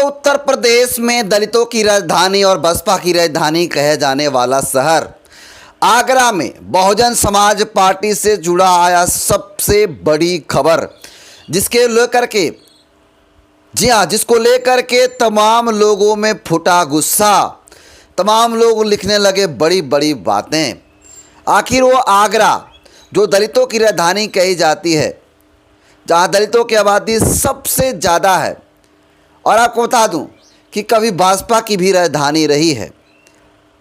उत्तर प्रदेश में दलितों की राजधानी और बसपा की राजधानी कहे जाने वाला शहर आगरा में बहुजन समाज पार्टी से जुड़ा आया सबसे बड़ी खबर, जिसके लेकर के जिसको लेकर के तमाम लोगों में फूटा गुस्सा। तमाम लोग लिखने लगे बड़ी बड़ी बातें। आखिर वो आगरा जो दलितों की राजधानी कही जाती है, जहाँ दलितों की आबादी सबसे ज़्यादा है, और आपको बता दूं कि कभी भाजपा की भी राजधानी रही है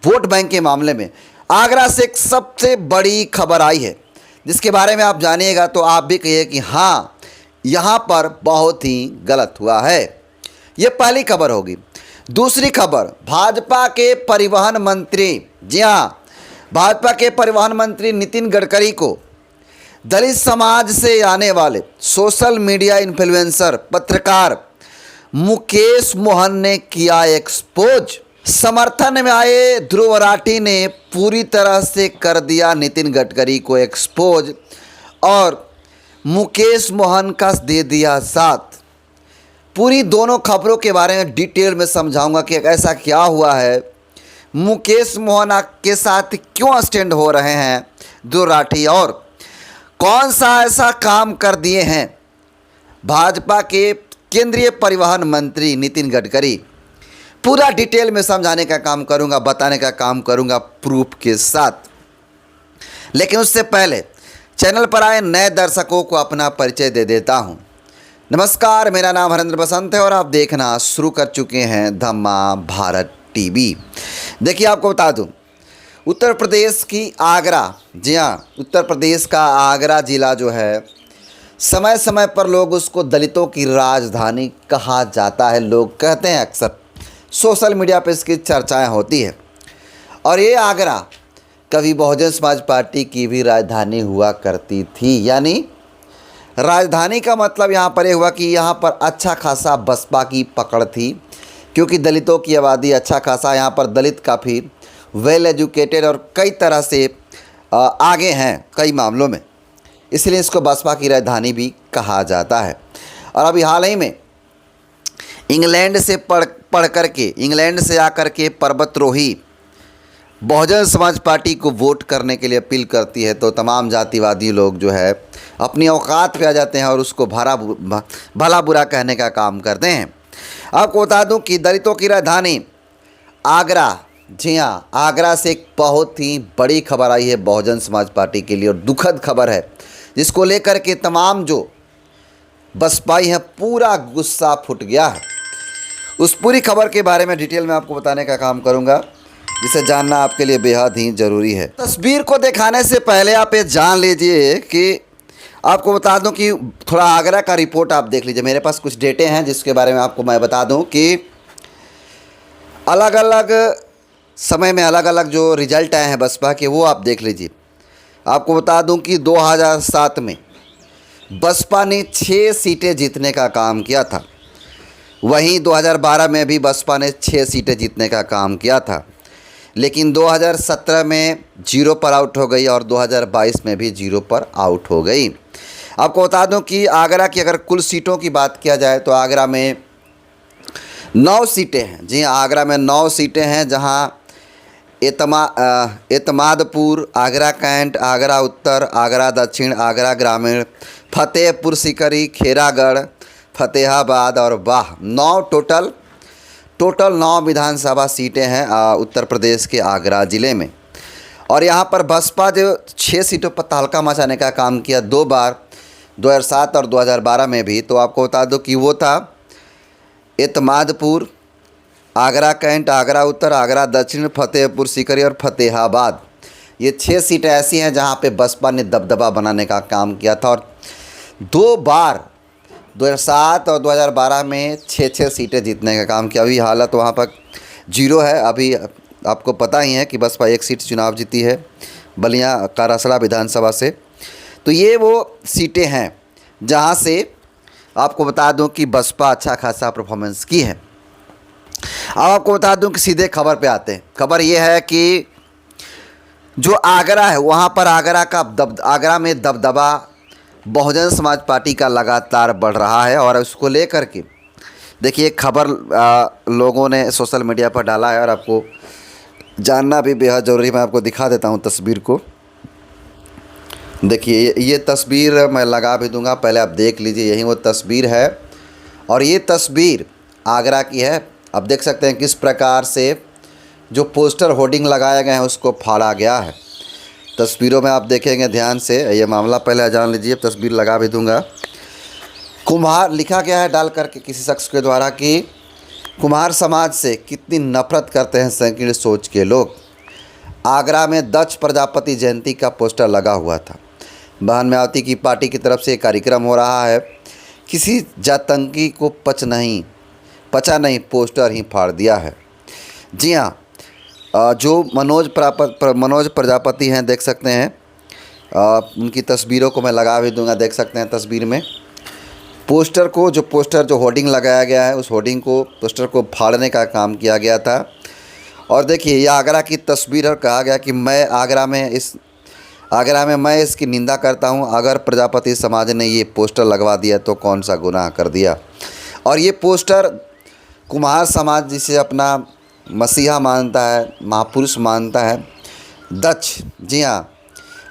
वोट बैंक के मामले में, आगरा से एक सबसे बड़ी खबर आई है, जिसके बारे में आप जानिएगा तो आप भी कहिए कि हाँ, यहाँ पर बहुत ही गलत हुआ है। ये पहली खबर होगी। दूसरी खबर, भाजपा के परिवहन मंत्री, जी हाँ, भाजपा के परिवहन मंत्री नितिन गडकरी को दलित समाज से आने वाले सोशल मीडिया इन्फ्लुएंसर पत्रकार मुकेश मोहन ने किया एक्सपोज। समर्थन में आए ध्रुव राठी ने पूरी तरह से कर दिया नितिन गडकरी को एक्सपोज और मुकेश मोहन का दे दिया साथ। पूरी दोनों खबरों के बारे में डिटेल में समझाऊंगा कि ऐसा क्या हुआ है, मुकेश मोहन के साथ क्यों स्टैंड हो रहे हैं ध्रुव राठी, और कौन सा ऐसा काम कर दिए हैं भाजपा के केंद्रीय परिवहन मंत्री नितिन गडकरी। पूरा डिटेल में समझाने का काम करूंगा, बताने का काम करूंगा प्रूफ के साथ। लेकिन उससे पहले चैनल पर आए नए दर्शकों को अपना परिचय दे देता हूं। नमस्कार, मेरा नाम हरेंद्र बसंत है और आप देखना शुरू कर चुके हैं धम्मा भारत टीवी। देखिए, आपको बता दूं, उत्तर प्रदेश की आगरा, जी हाँ, उत्तर प्रदेश का आगरा ज़िला जो है, समय समय पर लोग उसको दलितों की राजधानी कहा जाता है। लोग कहते हैं, अक्सर सोशल मीडिया पर इसकी चर्चाएं होती है। और ये आगरा कभी बहुजन समाज पार्टी की भी राजधानी हुआ करती थी। यानी राजधानी का मतलब यहाँ पर ये हुआ कि यहाँ पर अच्छा खासा बसपा की पकड़ थी, क्योंकि दलितों की आबादी अच्छा खासा, यहाँ पर दलित काफ़ी वेल एजुकेटेड और कई तरह से आगे हैं कई मामलों में, इसलिए इसको बसपा की राजधानी भी कहा जाता है। और अभी हाल ही में इंग्लैंड से पढ़ करके, इंग्लैंड से आकर के पर्वतरोही बहुजन समाज पार्टी को वोट करने के लिए अपील करती है, तो तमाम जातिवादी लोग जो है अपनी औकात पे आ जाते हैं और उसको भला बुरा कहने का काम करते हैं। आपको बता दूं कि दलितों की राजधानी आगरा, जी हाँ, आगरा से एक बहुत ही बड़ी खबर आई है बहुजन समाज पार्टी के लिए, और दुखद खबर है, जिसको लेकर के तमाम जो बसपाई हैं पूरा गुस्सा फूट गया है। उस पूरी खबर के बारे में डिटेल में आपको बताने का काम करूंगा, जिसे जानना आपके लिए बेहद ही ज़रूरी है। तस्वीर को दिखाने से पहले आप ये जान लीजिए कि आपको बता दूं कि थोड़ा आगरा का रिपोर्ट आप देख लीजिए। मेरे पास कुछ डेटे हैं जिसके बारे में आपको मैं बता दूं कि अलग अलग समय में अलग अलग जो रिजल्ट आए हैं बसपा के, वो आप देख लीजिए। आपको बता दूं कि 2007 में बसपा ने 6 सीटें जीतने का काम किया था। वहीं 2012 में भी बसपा ने 6 सीटें जीतने का काम किया था, लेकिन 2017 में 0 पर आउट हो गई और 2022 में भी 0 पर आउट हो गई। आपको बता दूं कि आगरा की अगर कुल सीटों की बात किया जाए तो आगरा में 9 सीटें हैं। जी, आगरा में 9 सीटें हैं, जहां एतमादपुर, आगरा कैंट, आगरा उत्तर, आगरा दक्षिण, आगरा ग्रामीण, फतेहपुर सीकरी, खेरागढ़, फतेहाबाद और वाह, 9 टोटल 9 विधानसभा सीटें हैं उत्तर प्रदेश के आगरा ज़िले में। और यहाँ पर बसपा जो 6 सीटों पर तहलका मचाने का काम किया 2 बार, 2007 और 2012 में भी, तो आपको बता दो कि वो था एतमादपुर, आगरा कैंट, आगरा उत्तर, आगरा दक्षिण, फतेहपुर सीकरी और फतेहाबाद। ये 6 सीटें ऐसी हैं जहाँ पे बसपा ने दबदबा बनाने का काम किया था, और 2 बार 2007 और 2012 में 6 सीटें जीतने का काम किया। अभी हालत वहाँ पर 0 है। अभी आपको पता ही है कि बसपा 1 सीट चुनाव जीती है बलिया कारसड़ा विधानसभा से। तो ये वो सीटें हैं जहाँ से आपको बता दूं कि बसपा अच्छा खासा परफॉर्मेंस की है। अब आपको बता दूं कि सीधे खबर पे आते हैं। खबर ये है कि जो आगरा है, वहाँ पर आगरा में दबदबा बहुजन समाज पार्टी का लगातार बढ़ रहा है, और उसको लेकर के देखिए खबर लोगों ने सोशल मीडिया पर डाला है और आपको जानना भी बेहद ज़रूरी है। मैं आपको दिखा देता हूं तस्वीर को। देखिए ये तस्वीर मैं लगा भी दूंगा, पहले आप देख लीजिए। यही वो तस्वीर है और ये तस्वीर आगरा की है। आप देख सकते हैं किस प्रकार से जो पोस्टर होर्डिंग लगाए गए हैं उसको फाड़ा गया है। तस्वीरों में आप देखेंगे ध्यान से, ये मामला पहले जान लीजिए। तस्वीर लगा भी दूंगा। कुम्हार लिखा गया है डाल करके किसी शख्स के द्वारा कि कुम्हार समाज से कितनी नफरत करते हैं संकीर्ण सोच के लोग। आगरा में दक्ष प्रजापति जयंती का पोस्टर लगा हुआ था। बहन मायावती की पार्टी की तरफ से एक कार्यक्रम हो रहा है। किसी जातंकी को पचा नहीं पोस्टर ही फाड़ दिया है। जी हाँ, जो मनोज प्रजापति हैं, देख सकते हैं। उनकी तस्वीरों को मैं लगा भी दूंगा, देख सकते हैं तस्वीर में। पोस्टर जो होर्डिंग लगाया गया है उस होर्डिंग को, पोस्टर को फाड़ने का काम किया गया था। और देखिए ये आगरा की तस्वीर है। कहा गया कि आगरा में मैं इसकी निंदा करता हूं। अगर प्रजापति समाज ने ये पोस्टर लगवा दिया तो कौन सा गुनाह कर दिया। और ये पोस्टर कुम्हार समाज जिसे अपना मसीहा मानता है, महापुरुष मानता है, दक्ष, जी हाँ,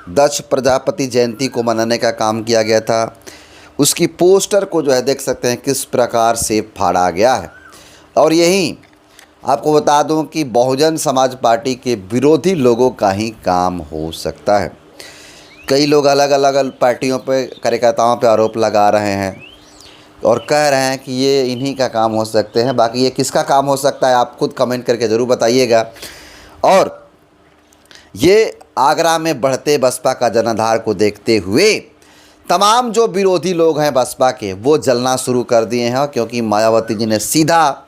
दक्ष प्रजापति जयंती को मनाने का काम किया गया था। उसकी पोस्टर को जो है देख सकते हैं किस प्रकार से फाड़ा गया है। और यही आपको बता दूं कि बहुजन समाज पार्टी के विरोधी लोगों का ही काम हो सकता है। कई लोग अलग अलग पार्टियों पे, कार्यकर्ताओं पे आरोप लगा रहे हैं और कह रहे हैं कि ये इन्हीं का काम हो सकते हैं। बाकी ये किसका काम हो सकता है आप खुद कमेंट करके ज़रूर बताइएगा। और ये आगरा में बढ़ते बसपा का जनाधार को देखते हुए तमाम जो विरोधी लोग हैं बसपा के, वो जलना शुरू कर दिए हैं। क्योंकि मायावती जी ने सीधा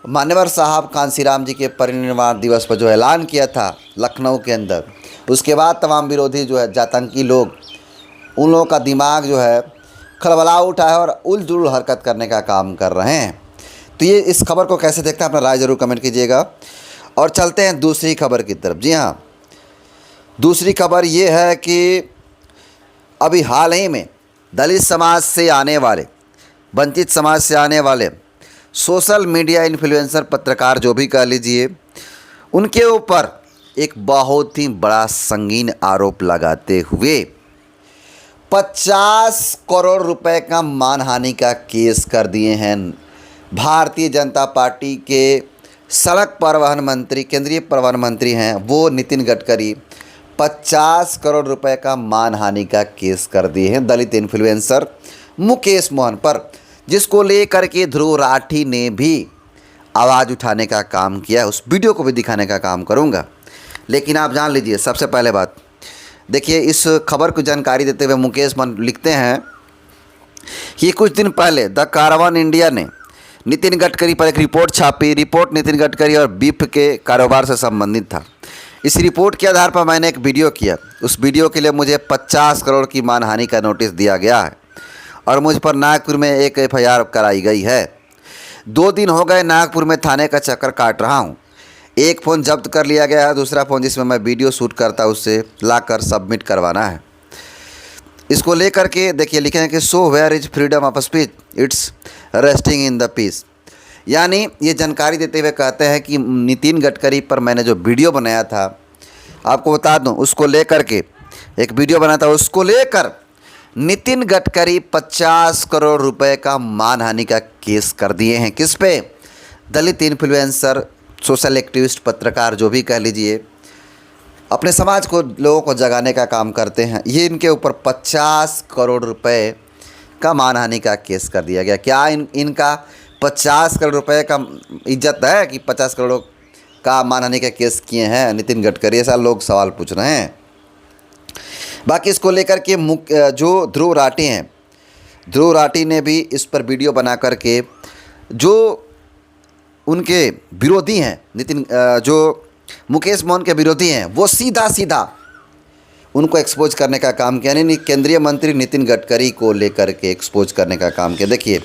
मान्यवर साहब कांसीराम जी के परिनिर्वाण दिवस पर जो ऐलान किया था लखनऊ के अंदर, उसके बाद तमाम विरोधी जो है जातंकी लोग, उन लोगों का दिमाग जो है खलबला उठा है और उलझुल हरकत करने का काम कर रहे हैं। तो ये इस खबर को कैसे देखते हैं, अपना राय ज़रूर कमेंट कीजिएगा। और चलते हैं दूसरी खबर की तरफ। जी हाँ, दूसरी खबर ये है कि अभी हाल ही में दलित समाज से आने वाले, वंचित समाज से आने वाले सोशल मीडिया इन्फ्लुएंसर, पत्रकार जो भी कह लीजिए, उनके ऊपर एक बहुत ही बड़ा संगीन आरोप लगाते हुए 50 करोड़ रुपए का मानहानि का केस कर दिए हैं। भारतीय जनता पार्टी के सड़क परिवहन मंत्री, केंद्रीय परिवहन मंत्री हैं वो नितिन गडकरी, 50 करोड़ रुपए का मानहानि का केस कर दिए हैं दलित इन्फ्लुएंसर मुकेश मोहन पर, जिसको लेकर के ध्रुव राठी ने भी आवाज़ उठाने का काम किया। उस वीडियो को भी दिखाने का काम करूंगा। लेकिन आप जान लीजिए, सबसे पहले बात देखिए, इस खबर को जानकारी देते हुए मुकेश मोहन लिखते हैं कि कुछ दिन पहले द कारवान इंडिया ने नितिन गडकरी पर एक रिपोर्ट छापी। रिपोर्ट नितिन गडकरी और बीफ के कारोबार से संबंधित था। इस रिपोर्ट के आधार पर मैंने एक वीडियो किया। उस वीडियो के लिए मुझे 50 करोड़ की मानहानि का नोटिस दिया गया है और मुझ पर नागपुर में एक FIR कराई गई है। 2 दिन हो गए नागपुर में थाने का चक्कर काट रहा हूँ। एक फ़ोन जब्त कर लिया गया है, दूसरा फ़ोन जिसमें मैं वीडियो शूट करता उससे लाकर सबमिट करवाना है। इसको लेकर के देखिए लिखे हैं कि so where is freedom of speech, it's resting in the peace. यानी ये जानकारी देते हुए कहते हैं कि नितिन गडकरी पर मैंने जो वीडियो बनाया था, आपको बता दूं, उसको लेकर के एक वीडियो बनाया था, उसको लेकर नितिन गडकरी 50 करोड़ रुपए का मानहानि का केस कर दिए हैं। किस पे? दलित इन्फ्लुएंसर, सोशल एक्टिविस्ट, पत्रकार जो भी कह लीजिए, अपने समाज को, लोगों को जगाने का काम करते हैं। ये इनके ऊपर 50 करोड़ रुपए का मानहानि का केस कर दिया गया। क्या इनका 50 करोड़ रुपए का इज्जत है कि 50 करोड़ का मानहानि का केस किए हैं नितिन गडकरी? ऐसा लोग सवाल पूछ रहे हैं। बाकी इसको लेकर के जो ध्रुव राठी हैं, ध्रुव राठी ने भी इस पर वीडियो बना करके जो उनके विरोधी हैं, जो मुकेश मोहन के विरोधी हैं, वो सीधा उनको एक्सपोज करने का काम किया। यानी केंद्रीय मंत्री नितिन गडकरी को लेकर के एक्सपोज करने का काम किया। देखिए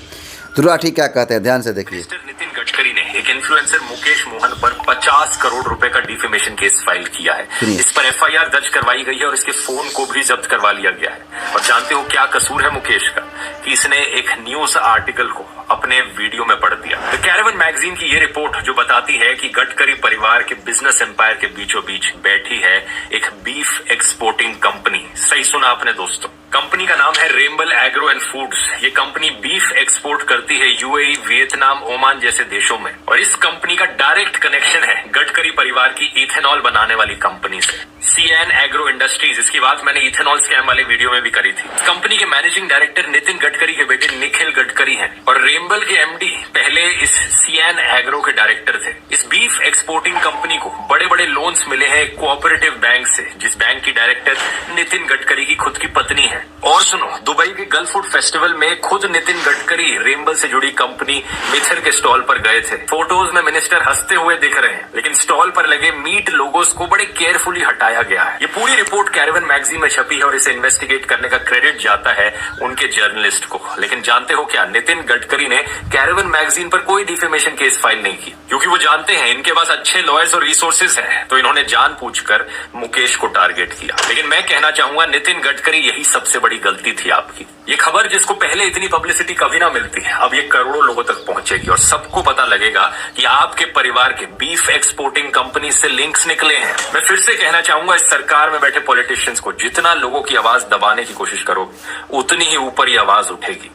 ध्रुव राठी क्या कहते हैं, ध्यान से देखिए। नितिन गडकरी ने एक इन्फ्लुएंसर मुकेश मोहन पर 50 करोड़ रुपए का डिफेमेशन केस फाइल किया है। इस पर FIR दर्ज करवाई गई है और इसके फोन को भी जब्त करवा लिया गया है। और जानते हो क्या कसूर है मुकेश का? कि इसने एक न्यूज आर्टिकल को अपने वीडियो में पढ़ दिया। द कैरेवन मैगजीन की ये रिपोर्ट जो बताती है कि गडकरी परिवार के बिजनेस एम्पायर के बीचों बीच बैठी है एक बीफ एक्सपोर्टिंग कंपनी। सही सुना आपने दोस्तों, कंपनी का नाम है रेम्बल एग्रो एंड फूड्स। ये कंपनी बीफ एक्सपोर्ट करती है यूएई, वियतनाम, ओमान जैसे देशों में, और इस कंपनी का डायरेक्ट कनेक्शन है गडकरी परिवार की इथेनॉल बनाने वाली कंपनी से, सीएन एग्रो इंडस्ट्रीज। इसकी बात मैंने इथेनॉल स्कैम वाले वीडियो में भी करी थी। कंपनी के मैनेजिंग डायरेक्टर नितिन गडकरी के बेटे निखिल गडकरी हैं, और रेम्बल के एमडी पहले इस सीएन एग्रो के डायरेक्टर थे। इस बीफ एक्सपोर्टिंग कंपनी को बड़े बड़े लोन्स मिले हैं कोऑपरेटिव बैंक से, जिस बैंक की डायरेक्टर नितिन गडकरी की खुद की पत्नी है। और सुनो, दुबई के गल्फ फूड फेस्टिवल में खुद नितिन गडकरी रेम्बल से जुड़ी कंपनी मिथर के स्टॉल पर गए थे। फोटोज में मिनिस्टर हंसते हुए दिख रहे हैं, लेकिन स्टॉल पर लगे मीट लोगोस को बड़े केयरफुली हटाया गया है। ये पूरी रिपोर्ट कैरेवन मैगजीन में छपी है और इसे इन्वेस्टिगेट करने का क्रेडिट जाता है उनके जर्नलिस्ट को। लेकिन जानते हो क्या, नितिन गडकरी ने कैरेवन मैगजीन पर कोई डिफेमेशन केस फाइल नहीं की, क्योंकि वो जानते हैं इनके पास अच्छे लॉयर्स और रिसोर्सेज हैं। तो इन्होंने जानबूझकर मुकेश को टारगेट किया। लेकिन मैं कहना चाहूंगा नितिन गडकरी, यही सबसे बड़ी गलती थी आपकी। ये खबर जिसको पहले इतनी पब्लिसिटी कभी ना मिलती है, अब ये करोड़ों लोगों तक पहुंचेगी और सबको पता लगेगा कि आपके परिवार के बीफ एक्सपोर्टिंग कंपनी से लिंक्स निकले हैं। मैं फिर से कहना चाहूंगा, इस सरकार में बैठे पॉलिटिशियंस को जितना लोगों की आवाज दबाने की कोशिश करोगे, उतनी ही ऊपर ये आवाज उठेगी।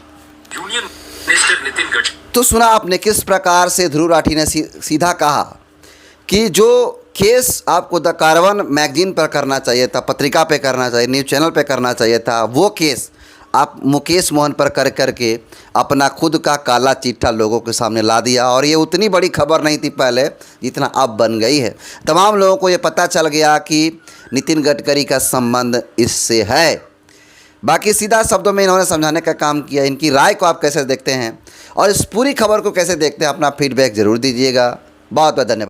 Union minister Nitin Gadkari. तो सुना आपने किस प्रकार से ध्रुव राठी ने सीधा कहा कि जो केस आपको द कैरेवन मैगजीन पर करना चाहिए था, पत्रिका पे करना चाहिए, न्यूज़ चैनल पे करना चाहिए था, वो केस आप मुकेश मोहन पर कर करके अपना खुद का काला चिट्ठा लोगों के सामने ला दिया। और ये उतनी बड़ी खबर नहीं थी पहले जितना अब बन गई है। तमाम लोगों को ये पता चल गया कि नितिन गडकरी का संबंध इससे है। बाकी सीधा शब्दों में इन्होंने समझाने का काम किया। इनकी राय को आप कैसे देखते हैं और इस पूरी खबर को कैसे देखते हैं, अपना फीडबैक ज़रूर दीजिएगा। बहुत बहुत धन्यवाद।